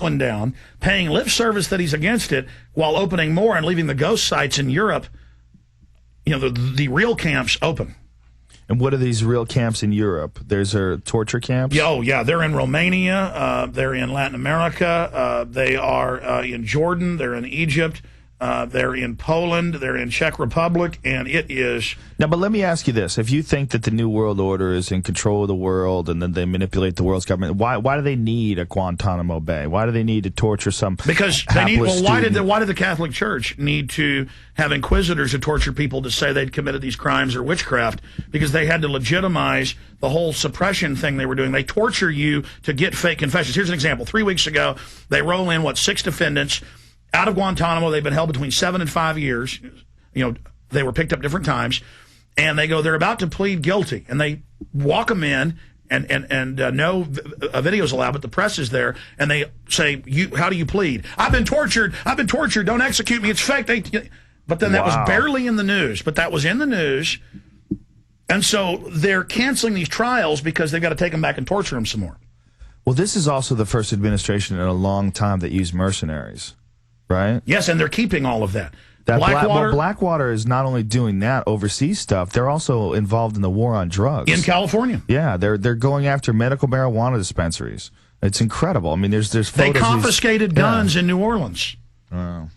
one down, paying lip service that he's against it, while opening more and leaving the ghost sites in Europe, you know, the real camps open. And what are these real camps in Europe? There's torture camps? Yeah, oh, yeah. They're in Romania. They're in Latin America. They are in Jordan. They're in Egypt. They're in Poland. They're in Czech Republic. And it is... Now, but let me ask you this. If you think that the New World Order is in control of the world and then they manipulate the world's government, why do they need a Guantanamo Bay? Why do they need to torture some Because they need... Well, why did the Catholic Church need to have inquisitors to torture people to say they'd committed these crimes or witchcraft? Because they had to legitimize the whole suppression thing they were doing. They torture you to get fake confessions. Here's an example. 3 weeks ago, they roll in, 6 defendants out of Guantanamo. They've been held between 7 and 5 years. You know, they were picked up different times. And they go, they're about to plead guilty. And they walk them in, and no video's allowed, but the press is there. And they say, how do you plead? I've been tortured. Don't execute me. It's fake. But then that was barely in the news. But that was in the news. And so they're canceling these trials because they've got to take them back and torture them some more. Well, this is also the first administration in a long time that used mercenaries. Right? Yes, and they're keeping all of that. Blackwater is not only doing that overseas stuff, they're also involved in the war on drugs. In California. Yeah, they're going after medical marijuana dispensaries. It's incredible. I mean, there's photos. They confiscated guns in New Orleans. Oh.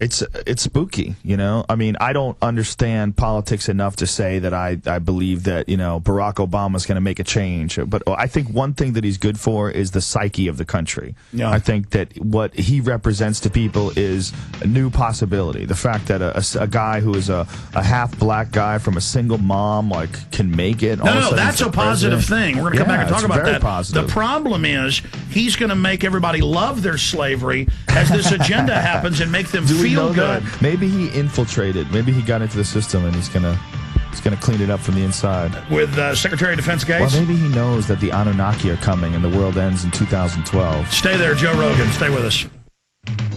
It's spooky, you know? I mean, I don't understand politics enough to say that I believe that, you know, Barack Obama's going to make a change. But I think one thing that he's good for is the psyche of the country. Yeah. I think that what he represents to people is a new possibility. The fact that a guy who is a half-black guy from a single mom, can make it. No, that's a positive thing. We're going to come back and talk about that. Positive. The problem is he's going to make everybody love their slavery as this agenda happens and make them feel good. Maybe he infiltrated. Maybe he got into the system and he's gonna clean it up from the inside. With Secretary of Defense Gates? Well, maybe he knows that the Anunnaki are coming and the world ends in 2012. Stay there, Joe Rogan. Stay with us.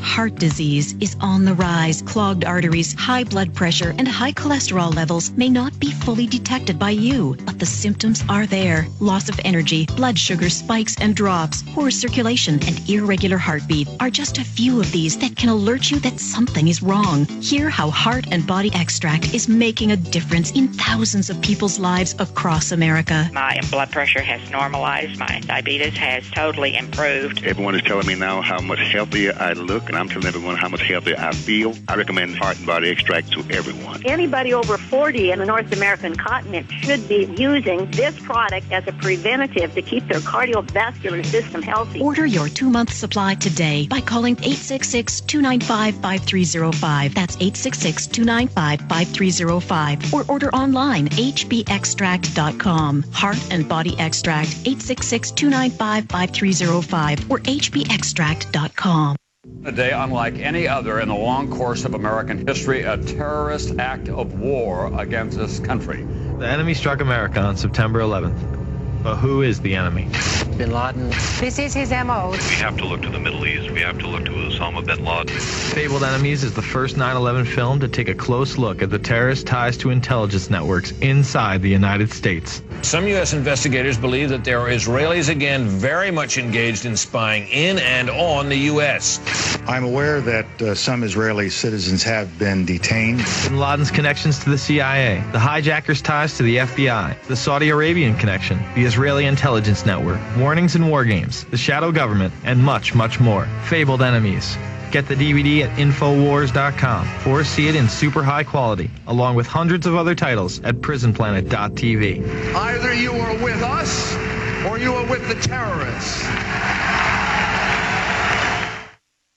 Heart disease is on the rise. Clogged arteries, high blood pressure, and high cholesterol levels may not be fully detected by you, but the symptoms are there. Loss of energy, blood sugar spikes and drops, poor circulation, and irregular heartbeat are just a few of these that can alert you that something is wrong. Hear how Heart and Body Extract is making a difference in thousands of people's lives across America. My blood pressure has normalized. My diabetes has totally improved. Everyone is telling me now how much healthier I look, and I'm telling everyone how much healthier I feel. I recommend Heart and Body Extract to everyone. Anybody over 40 in the North American continent should be using this product as a preventative to keep their cardiovascular system healthy. Order your 2-month supply today by calling 866-295-5305. That's 866-295-5305. Or order online, hbextract.com. Heart and Body Extract, 866-295-5305 or hbextract.com. A day unlike any other in the long course of American history, a terrorist act of war against this country. The enemy struck America on September 11th. But who is the enemy? Bin Laden. This is his MO. We have to look to the Middle East. We have to look to Osama bin Laden. Fabled Enemies is the first 9/11 film to take a close look at the terrorist ties to intelligence networks inside the United States. Some U.S. investigators believe that there are Israelis again very much engaged in spying in and on the U.S. I'm aware that some Israeli citizens have been detained. Bin Laden's connections to the CIA, the hijackers' ties to the FBI, the Saudi Arabian connection, the Israeli intelligence network, warnings and war games, the shadow government, and much, much more. Fabled Enemies. Get the DVD at Infowars.com or see it in super high quality, along with hundreds of other titles at PrisonPlanet.tv. Either you are with us or you are with the terrorists.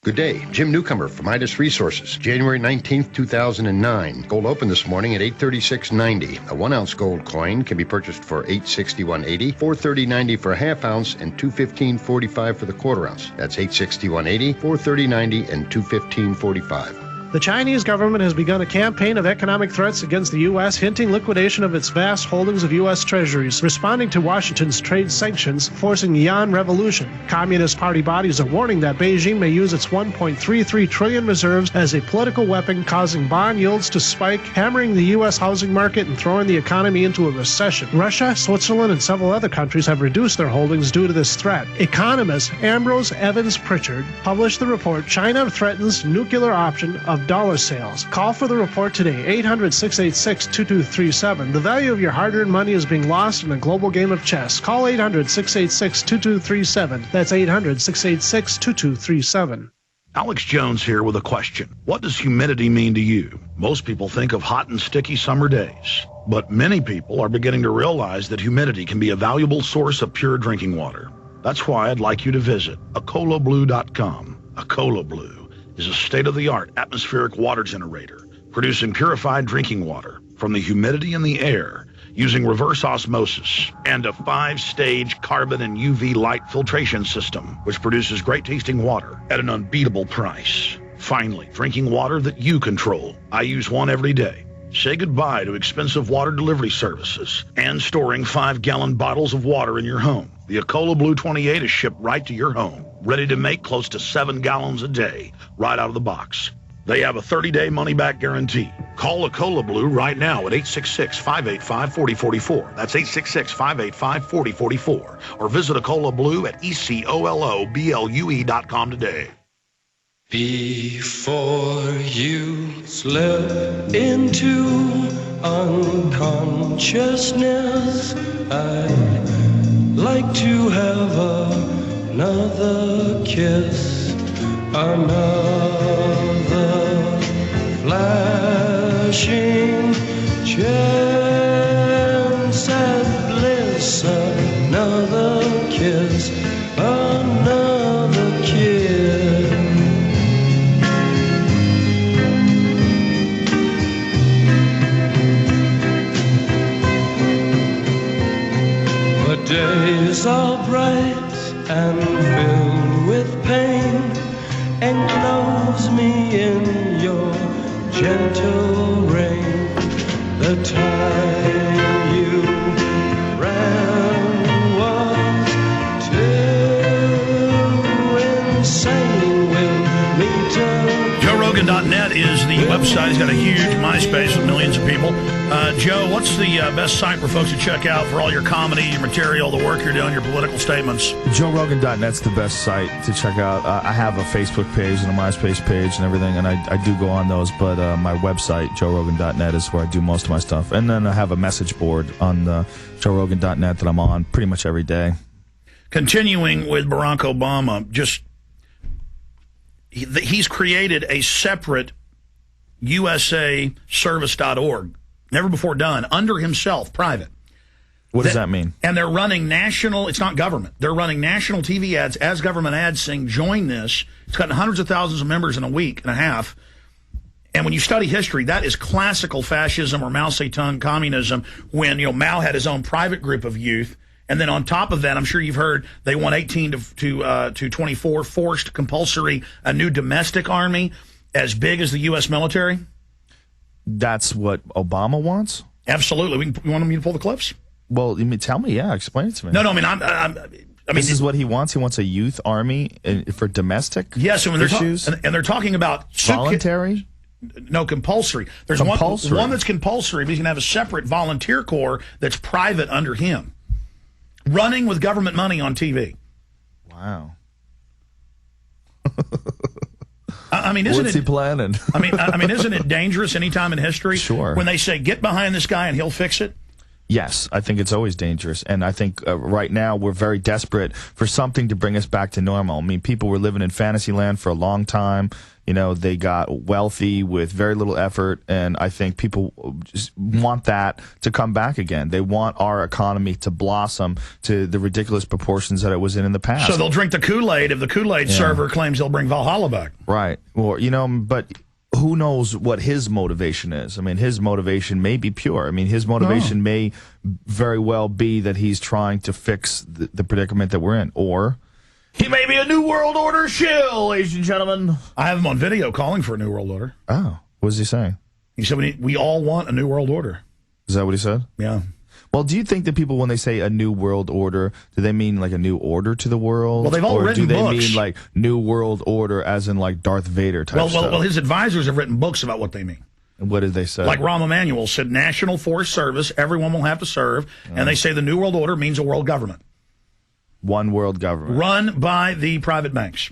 Good day. Jim Newcomer from Midas Resources. January 19th, 2009. Gold opened this morning at $836.90. A 1-ounce gold coin can be purchased for $861.80, $430.90 for a half ounce, and $215.45 for the quarter ounce. That's $861.80, $430.90, and $215.45. The Chinese government has begun a campaign of economic threats against the U.S., hinting liquidation of its vast holdings of U.S. treasuries, responding to Washington's trade sanctions, forcing the yuan revolution. Communist Party bodies are warning that Beijing may use its $1.33 trillion reserves as a political weapon, causing bond yields to spike, hammering the U.S. housing market and throwing the economy into a recession. Russia, Switzerland, and several other countries have reduced their holdings due to this threat. Economist Ambrose Evans Pritchard published the report, China Threatens Nuclear Option of Dollar Sales. Call for the report today, 800-686-2237. The value of your hard-earned money is being lost in a global game of chess. Call 800-686-2237. That's 800-686-2237. Alex Jones here with a question. What does humidity mean to you? Most people think of hot and sticky summer days, but many people are beginning to realize that humidity can be a valuable source of pure drinking water. That's why I'd like you to visit acolablue.com. Acola Blue is a state-of-the-art atmospheric water generator, producing purified drinking water from the humidity in the air using reverse osmosis and a 5-stage carbon and UV light filtration system, which produces great-tasting water at an unbeatable price. Finally, drinking water that you control. I use one every day. Say goodbye to expensive water delivery services and storing 5-gallon bottles of water in your home. The Acola Blue 28 is shipped right to your home, ready to make close to 7 gallons a day, right out of the box. They have a 30-day money-back guarantee. Call Acola Blue right now at 866-585-4044. That's 866-585-4044. Or visit Acola Blue at ECOLOBLUE.com today. Before you slip into unconsciousness, I'd like to have another kiss, another flashing chance at bliss, another kiss, another kiss. The days are bright and filled with pain, enclose me in your gentle rain. The time you ran was too insane. We'll meet again. JoeRogan.net is the website. He's got a huge MySpace with millions of people. Joe, what's the best site for folks to check out for all your comedy, your material, the work you're doing, your political statements? JoeRogan.net's the best site to check out. I have a Facebook page and a MySpace page and everything, and I do go on those, but my website, JoeRogan.net, is where I do most of my stuff. And then I have a message board on JoeRogan.net that I'm on pretty much every day. Continuing with Barack Obama, he's created a separate USAservice.org, never before done, under himself, private. What does that mean? And they're running national, it's not government, they're running national TV ads as government ads saying, join this. It's gotten hundreds of thousands of members in a week and a half. And when you study history, that is classical fascism or Mao Zedong communism, when Mao had his own private group of youth. And then on top of that, I'm sure you've heard they want 18 to 24 forced compulsory, a new domestic army as big as the U.S. military. That's what Obama wants? Absolutely. You want me to pull the clips? Well, tell me, explain it to me. No, I mean, this is what he wants. He wants a youth army for domestic issues? And they're talking about voluntary? No, compulsory. There's compulsory. One that's compulsory, but he's going to have a separate volunteer corps that's private under him, running with government money on TV. Wow. I mean, what's he planning? I mean, isn't it dangerous anytime in history? Sure. When they say, get behind this guy and he'll fix it? Yes, I think it's always dangerous. And I think right now we're very desperate for something to bring us back to normal. I mean, people were living in fantasy land for a long time. They got wealthy with very little effort. And I think people just want that to come back again. They want our economy to blossom to the ridiculous proportions that it was in the past. So they'll drink the Kool-Aid if the Kool-Aid server claims they'll bring Valhalla back. Right. Well, but who knows what his motivation is? I mean, his motivation may be pure. I mean, his motivation may very well be that he's trying to fix the predicament that we're in. Or He may be a New World Order shill, ladies and gentlemen. I have him on video calling for a New World Order. Oh, what was he saying? He said we all want a New World Order. Is that what he said? Yeah. Well, do you think that people, when they say a New World Order, do they mean like a new order to the world? Well, they've all written books. Or do they books. mean like New World Order as in like Darth Vader type stuff? Well, his advisors have written books about what they mean. And what did they say? Like Rahm Emanuel said, national force service, everyone will have to serve. And they say the New World Order means a world government. One world government. Run by the private banks.